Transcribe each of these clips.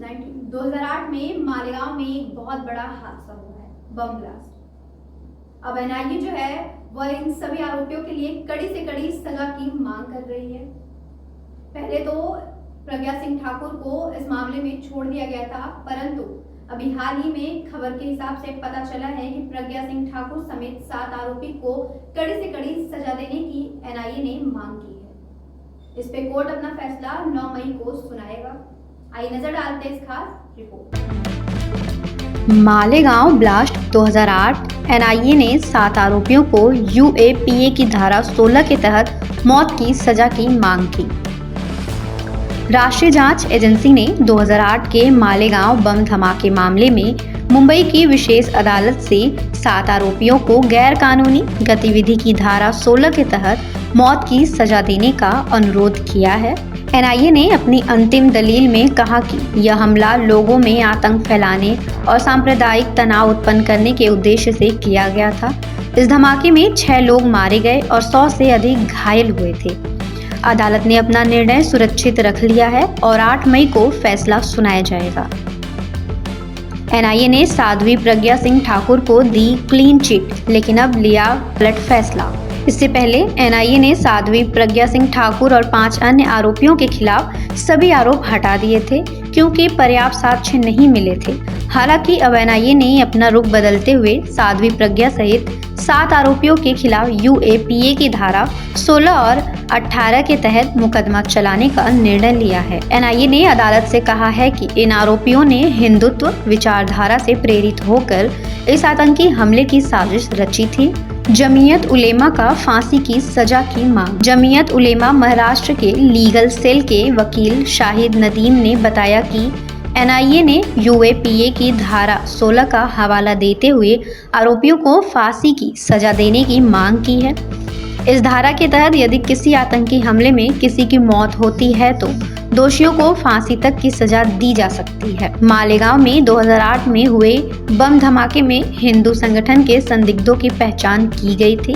2008 में मालेगांव में एक बहुत बड़ा हादसा हुआ है, बम ब्लास्ट। अब एनआईए जो है वह इन सभी आरोपियों के लिए कड़ी से कड़ी सजा की मांग कर रही है। पहले तो प्रज्ञा सिंह ठाकुर को इस मामले में छोड़ दिया गया था, परंतु अभी हाल ही में खबर के हिसाब से पता चला है कि प्रज्ञा सिंह ठाकुर समेत 7 आरोपी को कड़ी से कड़ी सजा देने की एनआईए ने मांग की है। इस पे कोर्ट अपना फैसला 9 मई को सुनाएगा। आइए नजर डालते हैं इस खास रिपोर्ट। मालेगांव ब्लास्ट 2008 एनआईए ने 7 आरोपियों को यूएपीए की धारा 16 के तहत मौत की सजा की मांग की। राष्ट्रीय जांच एजेंसी ने 2008 के मालेगांव बम धमाके मामले में मुंबई की विशेष अदालत से 7 आरोपियों को गैर कानूनी गतिविधि की धारा 16 के तहत मौत की सजा देने का अनुरोध किया है। एनआईए ने अपनी अंतिम दलील में कहा कि यह हमला लोगों में आतंक फैलाने और सांप्रदायिक तनाव उत्पन्न करने के उद्देश्य से किया गया था। इस धमाके में 6 लोग मारे गए और 100 से अधिक घायल हुए थे। अदालत ने अपना निर्णय सुरक्षित रख लिया है और 8 मई को फैसला सुनाया जाएगा। एनआईए ने साध्वी प्रज्ञा सिंह ठाकुर को दी क्लीन चिट, लेकिन अब लिया पलट फैसला। इससे पहले एनआईए ने साध्वी प्रज्ञा सिंह ठाकुर और 5 अन्य आरोपियों के खिलाफ सभी आरोप हटा दिए थे क्योंकि पर्याप्त साक्ष्य नहीं मिले थे। हालांकि अब एनआईए ने अपना रुख बदलते हुए साध्वी प्रज्ञा सहित 7 आरोपियों के खिलाफ यूएपीए की धारा 16 और 18 के तहत मुकदमा चलाने का निर्णय लिया है। एनआईए ने अदालत से कहा है कि इन आरोपियों ने हिंदुत्व विचारधारा से प्रेरित होकर इस आतंकी हमले की साजिश रची थी। जमीयत उलेमा का फांसी की सजा की मांग। जमीयत उलेमा महाराष्ट्र के लीगल सेल के वकील शाहिद नदीम ने बताया कि एनआईए ने यूएपीए की धारा 16 का हवाला देते हुए आरोपियों को फांसी की सजा देने की मांग की है। इस धारा के तहत यदि किसी आतंकी हमले में किसी की मौत होती है तो दोषियों को फांसी तक की सजा दी जा सकती है। मालेगांव में 2008 में हुए बम धमाके में हिंदू संगठन के संदिग्धों की पहचान की गई थी।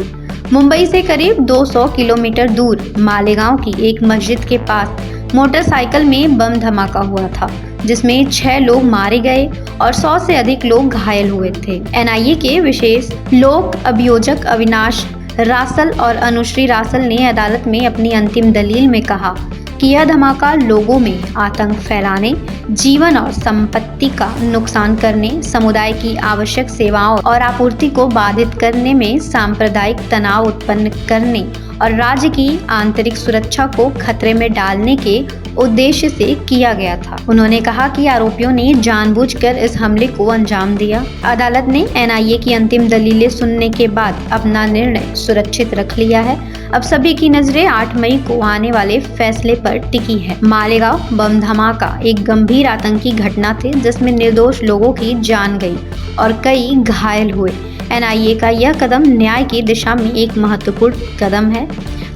मुंबई से करीब 200 किलोमीटर दूर मालेगांव की एक मस्जिद के पास मोटरसाइकिल में बम धमाका हुआ था, जिसमें 6 लोग मारे गए और 100 से अधिक लोग घायल हुए थे। एनआईए के विशेष लोक अभियोजक अविनाश रासल और अनुश्री रासल ने अदालत में अपनी अंतिम दलील में कहा कि यह धमाका लोगों में आतंक फैलाने, जीवन और संपत्ति का नुकसान करने, समुदाय की आवश्यक सेवाओं और आपूर्ति को बाधित करने में सांप्रदायिक तनाव उत्पन्न करने और राज्य की आंतरिक सुरक्षा को खतरे में डालने के उद्देश्य से किया गया था। उन्होंने कहा कि आरोपियों ने जानबूझकर इस हमले को अंजाम दिया। अदालत ने एनआईए की अंतिम दलीलें सुनने के बाद अपना निर्णय सुरक्षित रख लिया है। अब सभी की नजरें 8 मई को आने वाले फैसले पर टिकी है। मालेगांव बम धमाका एक गंभीर आतंकी घटना थी जिसमें निर्दोष लोगों की जान गई और कई घायल हुए। एनआईए का यह कदम न्याय की दिशा में एक महत्वपूर्ण कदम है।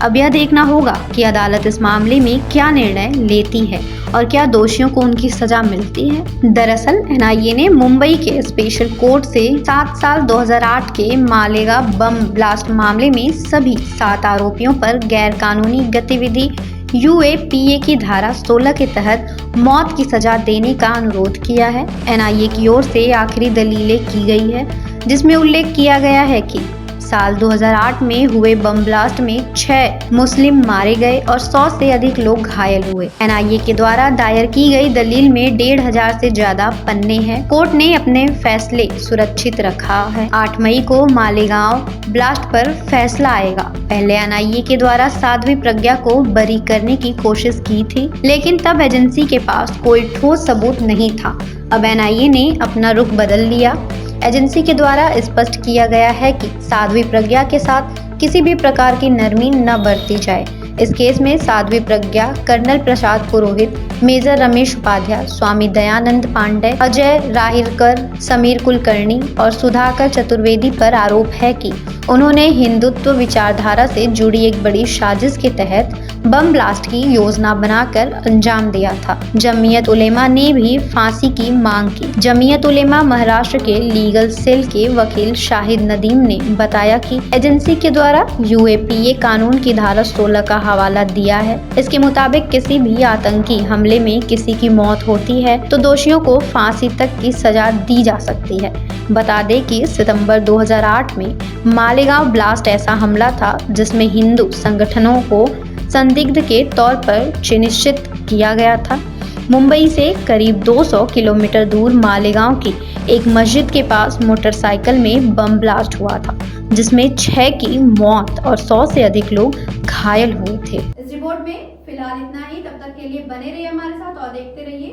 अब यह देखना होगा कि अदालत इस मामले में क्या निर्णय लेती है और क्या दोषियों को उनकी सजा मिलती है। दरअसल एनआईए ने मुंबई के स्पेशल कोर्ट से 7 साल 2008 के मालेगांव बम ब्लास्ट मामले में सभी 7 आरोपियों पर गैर कानूनी गतिविधि यूएपीए की धारा 16 के तहत मौत की सजा देने का अनुरोध किया है। एनआईए की ओर से आखिरी दलीलें की गई है जिसमें उल्लेख किया गया है कि साल 2008 में हुए बम ब्लास्ट में 6 मुस्लिम मारे गए और 100 से अधिक लोग घायल हुए। एनआईए के द्वारा दायर की गई दलील में 1,500 से ज्यादा पन्ने हैं। कोर्ट ने अपने फैसले सुरक्षित रखा है। 8 मई को मालेगांव ब्लास्ट पर फैसला आएगा। पहले एनआईए के द्वारा साध्वी प्रज्ञा को बरी करने की कोशिश की थी, लेकिन तब एजेंसी के पास कोई ठोस सबूत नहीं था। अब एनआईए ने अपना रुख बदल लिया। एजेंसी के द्वारा स्पष्ट किया गया है कि साध्वी प्रज्ञा के साथ किसी भी प्रकार की नरमी न बरती जाए। इस केस में साध्वी प्रज्ञा, कर्नल प्रसाद पुरोहित, मेजर रमेश उपाध्याय, स्वामी दयानंद पांडे, अजय राहिरकर, समीर कुलकर्णी और सुधाकर चतुर्वेदी पर आरोप है कि उन्होंने हिंदुत्व विचारधारा से जुड़ी एक बड़ी साजिश के तहत बम ब्लास्ट की योजना बनाकर अंजाम दिया था। जमीयत उलेमा ने भी फांसी की मांग की। जमीयत उलेमा महाराष्ट्र के लीगल सेल के वकील शाहिद नदीम ने बताया कि एजेंसी के द्वारा यूएपीए कानून की धारा 16 का हवाला दिया है। इसके मुताबिक किसी भी आतंकी हमले में किसी की मौत होती है तो दोषियों को फांसी तक की सजा दी जा सकती है। बता दें कि सितंबर 2008 में मालेगांव ब्लास्ट ऐसा हमला था जिसमें हिंदू संगठनों को संदिग्ध के तौर पर चिन्हित किया गया था। मुंबई से करीब 200 किलोमीटर दूर मालेगांव की एक मस्जिद के पास मोटरसाइकिल में बम ब्लास्ट हुआ था, जिसमें 6 की मौत और 100 से अधिक लोग घायल हुए थे। इस रिपोर्ट में फिलहाल इतना ही। तब तक के लिए बने रहिए हमारे साथ और देखते रहिए